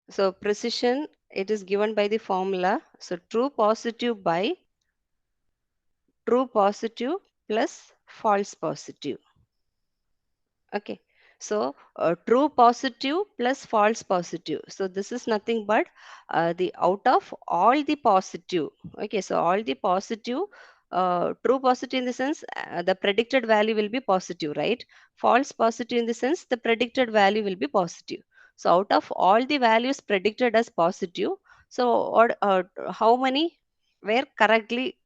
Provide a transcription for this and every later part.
So precision, it is given by the formula. So true positive by true positive plus false positive. Okay. So true positive plus false positive. So this is nothing but the out of all the positive. Okay. So all the positive, true positive in the sense the predicted value will be positive, right? False positive in the sense the predicted value will be positive. So out of all the values predicted as positive, so how many were correctly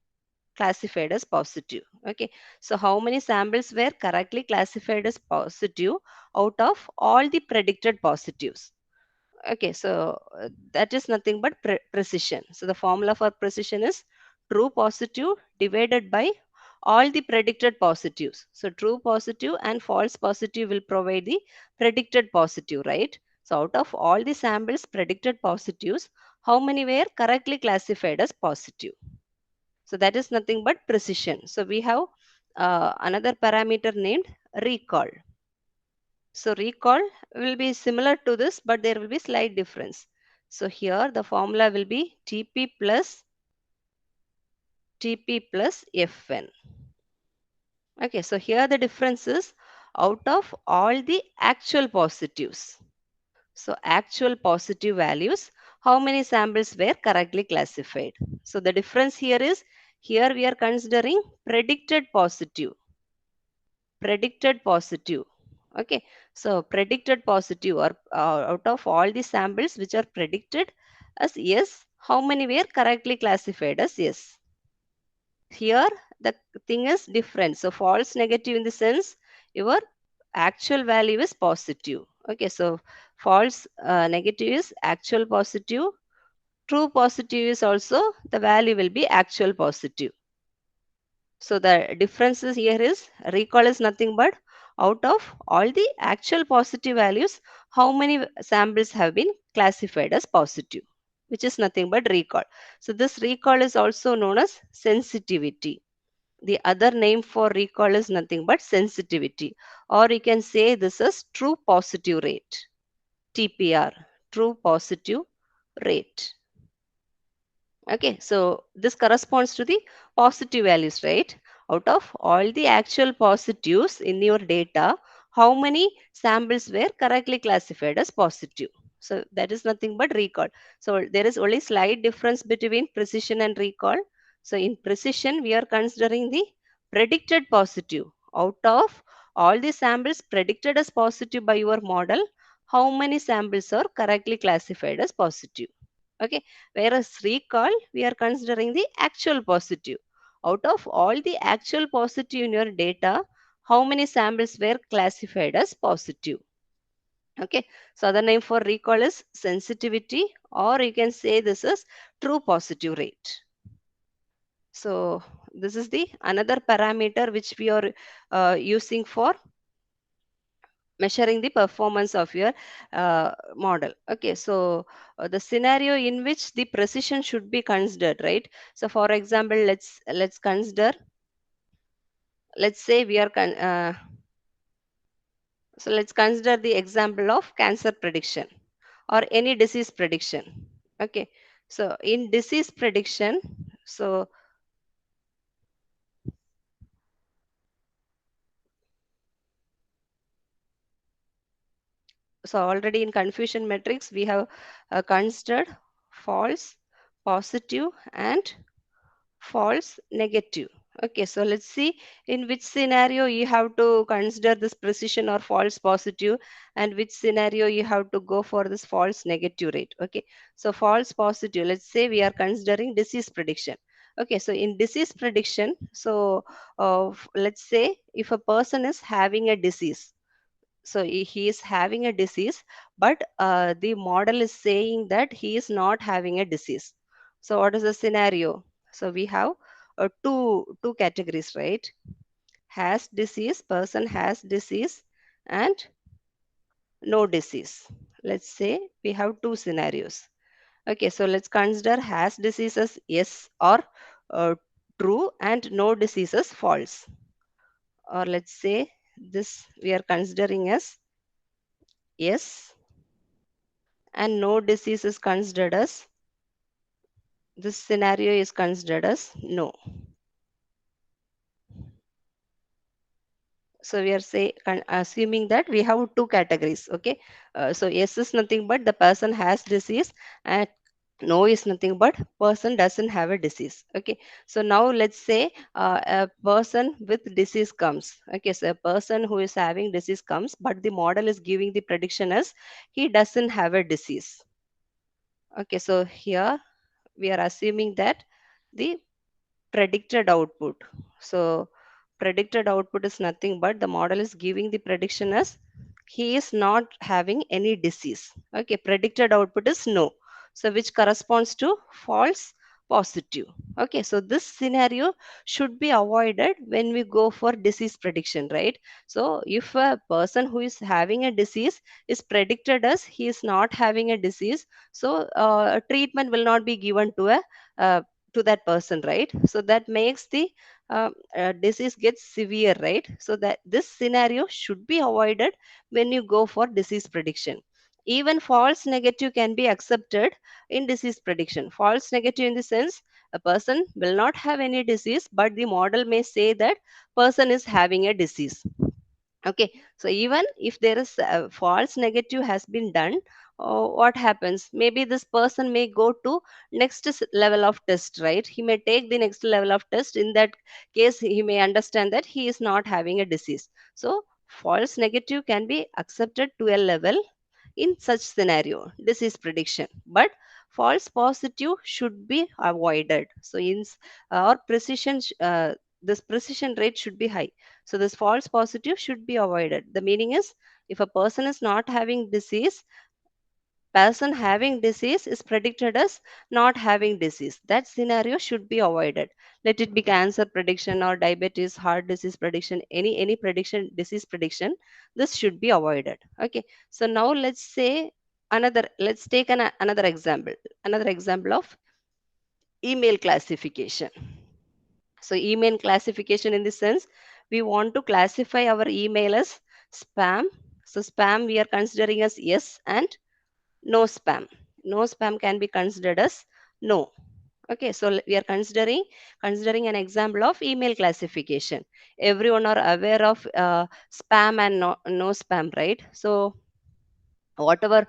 classified as positive? Okay, so how many samples were correctly classified as positive out of all the predicted positives? Okay, so that is nothing but precision. So the formula for precision is true positive divided by all the predicted positives. So true positive and false positive will provide the predicted positive, right? So out of all the samples predicted positives, how many were correctly classified as positive? So that is nothing but precision. So we have another parameter named recall. So recall will be similar to this, but there will be slight difference. So here the formula will be TP plus Fn. Okay, so here the difference is out of all the actual positives. So actual positive values, how many samples were correctly classified? So the difference here is, here we are considering predicted positive. Okay, so predicted positive, or out of all the samples which are predicted as yes, how many were correctly classified as yes? Here the thing is different. So false negative in the sense your actual value is positive. Okay, so false negative is actual positive. True positive is also the value will be actual positive. So the differences here is recall is nothing but out of all the actual positive values, how many samples have been classified as positive, which is nothing but recall. So this recall is also known as sensitivity. The other name for recall is nothing but sensitivity, or you can say this is true positive rate, TPR, true positive rate. Okay, so this corresponds to the positive values, right? Out of all the actual positives in your data, how many samples were correctly classified as positive? So that is nothing but recall. So there is only slight difference between precision and recall. So in precision, we are considering the predicted positive. Out of all the samples predicted as positive by your model, how many samples are correctly classified as positive? Okay, whereas recall, we are considering the actual positive. Out of all the actual positive in your data, how many samples were classified as positive? Okay, so the name for recall is sensitivity, or you can say this is true positive rate. So this is the another parameter which we are using for measuring the performance of your model. Okay, so the scenario in which the precision should be considered, right? So for example, let's consider, let's say we are so let's consider the example of cancer prediction or any disease prediction. Okay, so in disease prediction, so already in confusion matrix we have considered false, positive and false negative. Okay, so let's see in which scenario you have to consider this precision or false positive, and which scenario you have to go for this false negative rate. Okay, so false positive, let's say we are considering disease prediction. Okay, so in disease prediction, so let's say if a person is having a disease, so he is having a disease, but the model is saying that he is not having a disease. So what is the scenario? So we have two categories, right? Has disease, person has disease, and no disease. Let's say we have two scenarios. Okay, so let's consider has disease as yes or true, and no disease as false. Or let's say this we are considering as yes and no disease is considered as, this scenario is considered as no. So we are assuming that we have two categories. Okay, so yes is nothing but the person has disease, and no is nothing but person doesn't have a disease. Okay, so now let's say a person with disease comes. Okay, so a person who is having disease comes, but the model is giving the prediction as he doesn't have a disease. Okay, so here we are assuming that the predicted output. So predicted output is nothing but the model is giving the prediction as he is not having any disease. Okay, predicted output is no. So which corresponds to false positive. Okay, so this scenario should be avoided when we go for disease prediction, right? So if a person who is having a disease is predicted as he is not having a disease, so treatment will not be given uh, to that person, right? So that makes the disease gets severe, right? So that this scenario should be avoided when you go for disease prediction. Even false negative can be accepted in disease prediction. False negative in the sense a person will not have any disease, but the model may say that person is having a disease. Okay, so even if there is a false negative has been done, what happens, maybe this person may go to next level of test, right? He may take the next level of test. In that case he may understand that he is not having a disease. So false negative can be accepted to a level in such scenario, disease prediction, but false positive should be avoided. So our precision this precision rate should be high. So this false positive should be avoided. The meaning is, if a person is not having disease, person having disease is predicted as not having disease. That scenario should be avoided. Let it be cancer prediction or diabetes, heart disease prediction, any prediction, disease prediction. This should be avoided. Okay. So now let's say another. Let's take another example. Another example of email classification. So email classification in the sense we want to classify our email as spam. So spam we are considering as yes and no spam. No spam can be considered as no. Okay, so we are considering an example of email classification. Everyone are aware of spam and no spam, right? So whatever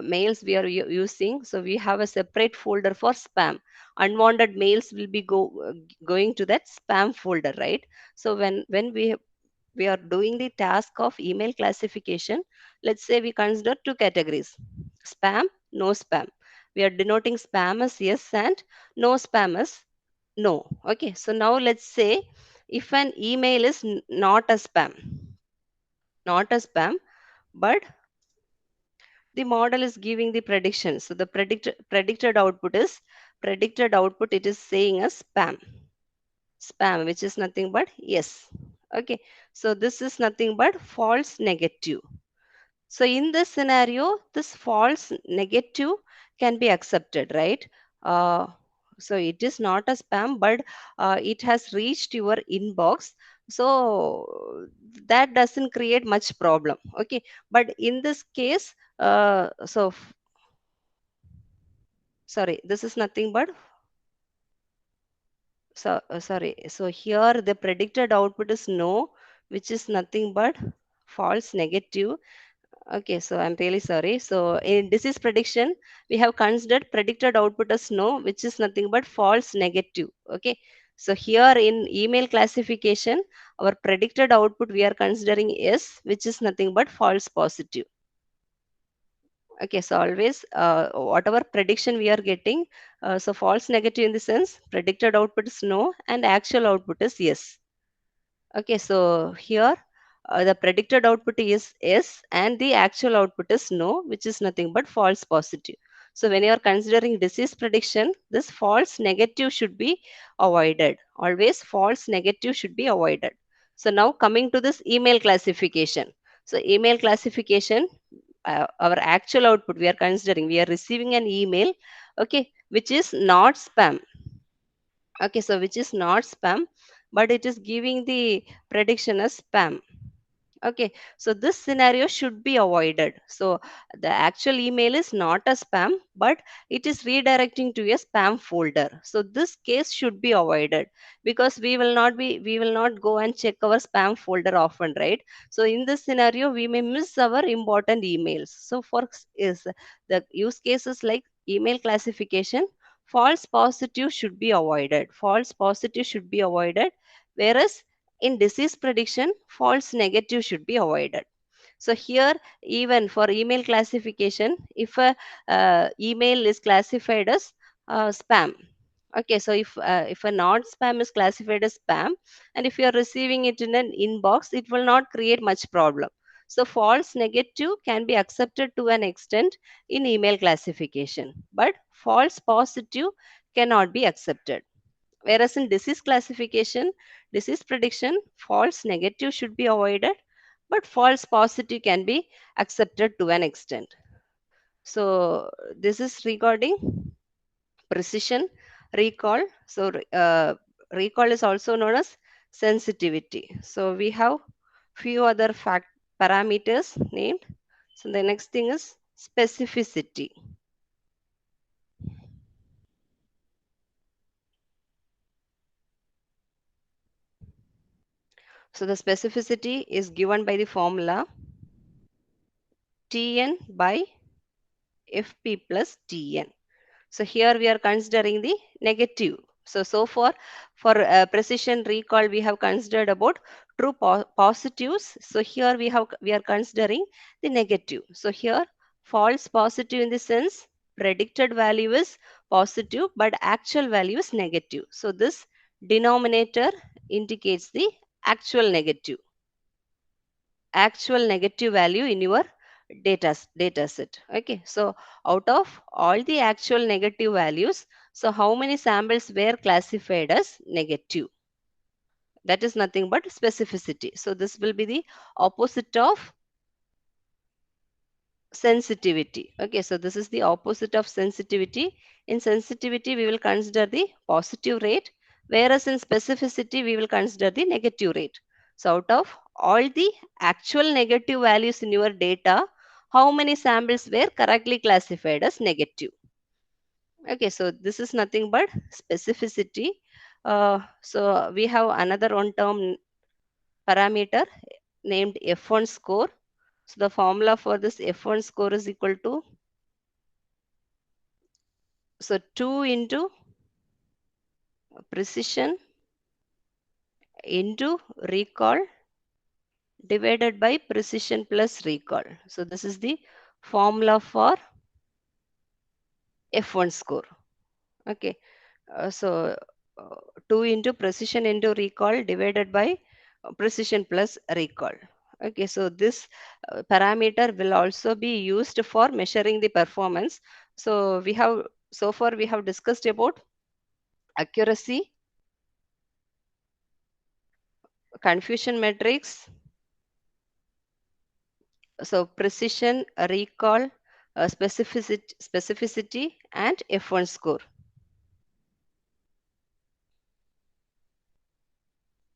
mails we are using, so we have a separate folder for spam. Unwanted mails will be going to that spam folder, right? So when we are doing the task of email classification, let's say we consider two categories: spam, no spam. We are denoting spam as yes and no spam as no. Okay, so now let's say if an email is not a spam, not a spam, but the model is giving the prediction. So the predicted output, it is saying as spam, which is nothing but yes. Okay, so this is nothing but false negative. So in this scenario, this false negative can be accepted, right? uh, so it is not a spam, but it has reached your inbox, so that doesn't create much problem. Okay, but in this case, sorry, this is nothing but, sorry, so here the predicted output is no, which is nothing but false negative. Okay, so I'm really sorry. So in disease prediction, we have considered predicted output as no, which is nothing but false negative. Okay, so here in email classification, our predicted output we are considering yes, which is nothing but false positive. Okay, so always whatever prediction we are getting, so false negative in the sense predicted output is no and actual output is yes. Okay, so here the predicted output is yes and the actual output is no, which is nothing but false positive. So when you are considering disease prediction, this false negative should be avoided. Always false negative should be avoided. So now coming to this email classification. So email classification, our actual output we are considering, we are receiving an email, okay, which is not spam. Okay, so which is not spam, but it is giving the prediction as spam. Okay, so this scenario should be avoided. So the actual email is not a spam, but it is redirecting to a spam folder. So this case should be avoided because we will not go and check our spam folder often, right? So in this scenario, we may miss our important emails. So for is the use cases like email classification, false positive should be avoided. False positive should be avoided, whereas in disease prediction, false negative should be avoided. So here, even for email classification, if a email is classified as spam, okay, so if a not spam is classified as spam, and if you are receiving it in an inbox, it will not create much problem. So false negative can be accepted to an extent in email classification, but false positive cannot be accepted. Whereas in disease classification, disease prediction, false negative should be avoided, but false positive can be accepted to an extent. So this is regarding precision recall. So recall is also known as sensitivity. So we have few other fact parameters named. So the next thing is specificity. So the specificity is given by the formula Tn by Fp plus Tn. So here we are considering the negative. So far for precision recall we have considered about true positives. So here we are considering the negative. So here false positive in the sense predicted value is positive but actual value is negative. So this denominator indicates the actual negative actual negative value in your data set. Okay, so out of all the actual negative values, so how many samples were classified as negative? That is nothing but specificity. So this will be the opposite of sensitivity. Okay, so this is the opposite of sensitivity. In sensitivity we will consider the positive rate, whereas in specificity we will consider the negative rate. So out of all the actual negative values in your data, how many samples were correctly classified as negative? Okay, so this is nothing but specificity. So we have another one term parameter named F1 score. So the formula for this F1 score is equal to, so 2 into precision into recall divided by precision plus recall. So this is the formula for F1 score. Okay. So 2 into precision into recall divided by precision plus recall. Okay, so this parameter will also be used for measuring the performance. So we have so far we have discussed about accuracy, confusion matrix, so precision, recall, specificity and F1 score,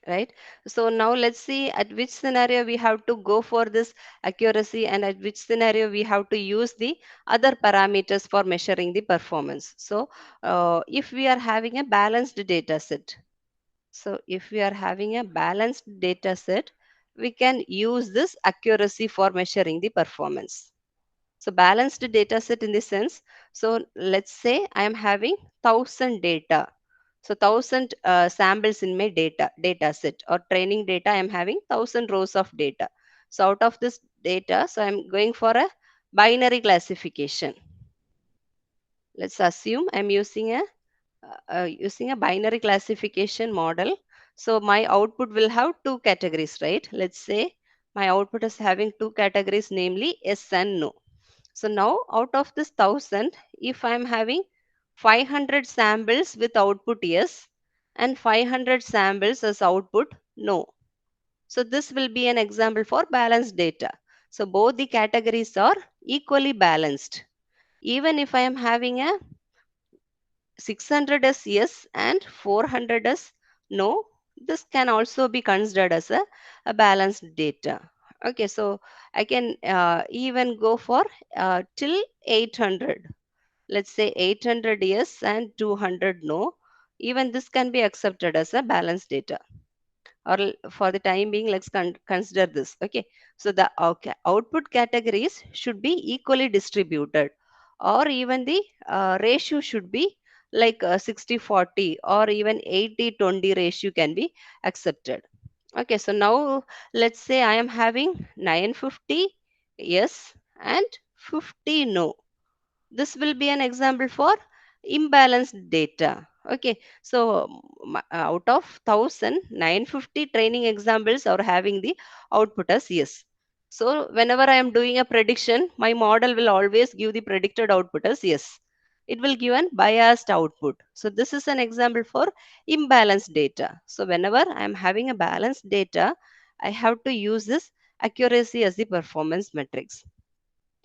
right? So now let's see at which scenario we have to go for this accuracy and at which scenario we have to use the other parameters for measuring the performance. So if we are having a balanced data set, so if we are having a balanced data set, we can use this accuracy for measuring the performance. So balanced data set in this sense. So let's say I am having 1000 data. So 1000 samples in my data set or training data. I am having 1000 rows of data. So out of this data, so I am going for a binary classification. Let's assume I am using a binary classification model. So my output will have two categories, right? Let's say my output is having two categories, namely yes and no. So now out of this 1000, if I am having 500 samples with output yes and 500 samples as output no. So this will be an example for balanced data. So both the categories are equally balanced. Even if I am having a 600 as yes and 400 as no, this can also be considered as a balanced data. Okay, so I can even go for till 800. Let's say 800 yes and 200 no. Even this can be accepted as a balanced data. Or for the time being, let's consider this. Okay, so the output categories should be equally distributed, or even the ratio should be like 60-40, or even 80-20 ratio can be accepted. Okay, so now let's say I am having 950 yes and 50 no. This will be an example for imbalanced data. Okay, so out of 1950 training examples are having the output as yes. So whenever I am doing a prediction, my model will always give the predicted output as yes. It will give an biased output. So this is an example for imbalanced data. So whenever I am having a balanced data, I have to use this accuracy as the performance metrics.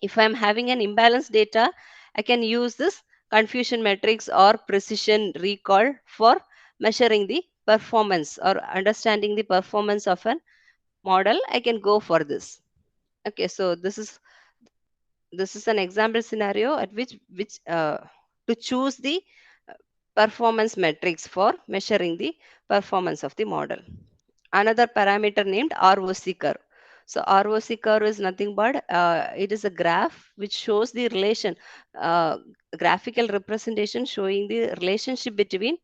If I'm having an imbalanced data, I can use this confusion matrix or precision recall for measuring the performance or understanding the performance of a model. I can go for this. Okay, so this is an example scenario at which to choose the uh, performance metrics for measuring the performance of the model. Another parameter named ROC curve. So ROC curve is nothing but it is a graph which shows the relation, uh, graphical representation showing the relationship between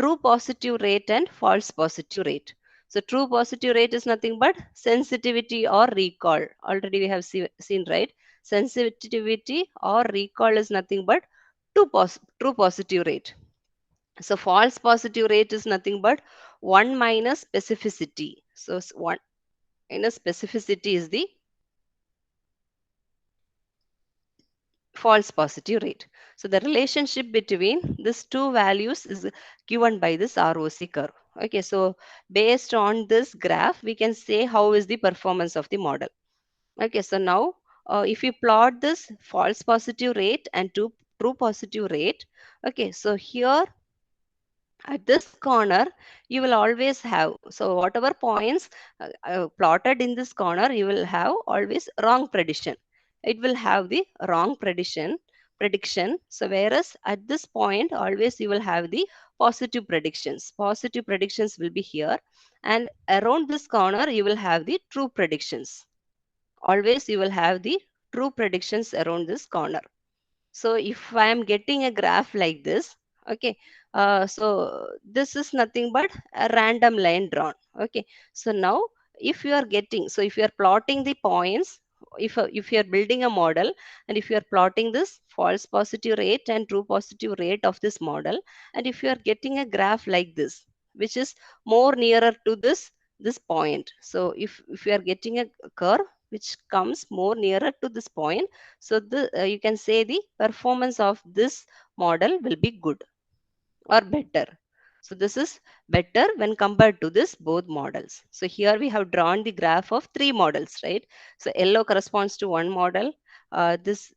true positive rate and false positive rate. So true positive rate is nothing but sensitivity or recall. Already we have seen, right? Sensitivity or recall is nothing but true positive rate. So false positive rate is nothing but 1 minus specificity. So 1 minus specificity is the false positive rate. So the relationship between these two values is given by this ROC curve. Okay, so based on this graph, we can say how is the performance of the model. Okay, so now if you plot this false positive rate and true positive rate, okay, so here at this corner you will always have, so whatever points plotted in this corner, you will have always wrong prediction. It will have the wrong prediction. So whereas at this point always you will have the positive predictions will be here, and around this corner you will have the true predictions. Always you will have the true predictions around this corner. So if I am getting a graph like this, okay, so this is nothing but a random line drawn. Okay, so now if you are getting, so if you are plotting the points, if you are building a model, and if you are plotting this false positive rate and true positive rate of this model, and if you are getting a graph like this, which is more nearer to this point. So if you are getting a curve which comes more nearer to this point, so you can say the performance of this model will be good or better. So this is better when compared to this both models. So here we have drawn the graph of three models, right? So yellow corresponds to one model, this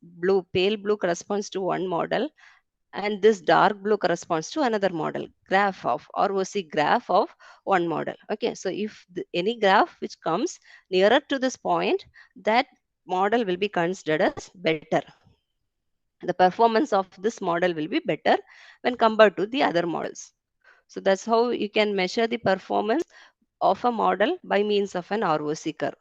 pale blue corresponds to one model, and this dark blue corresponds to another model. Graph of ROC graph of one model. Okay, so if any graph which comes nearer to this point, that model will be considered as better. The performance of this model will be better when compared to the other models. So that's how you can measure the performance of a model by means of an ROC curve.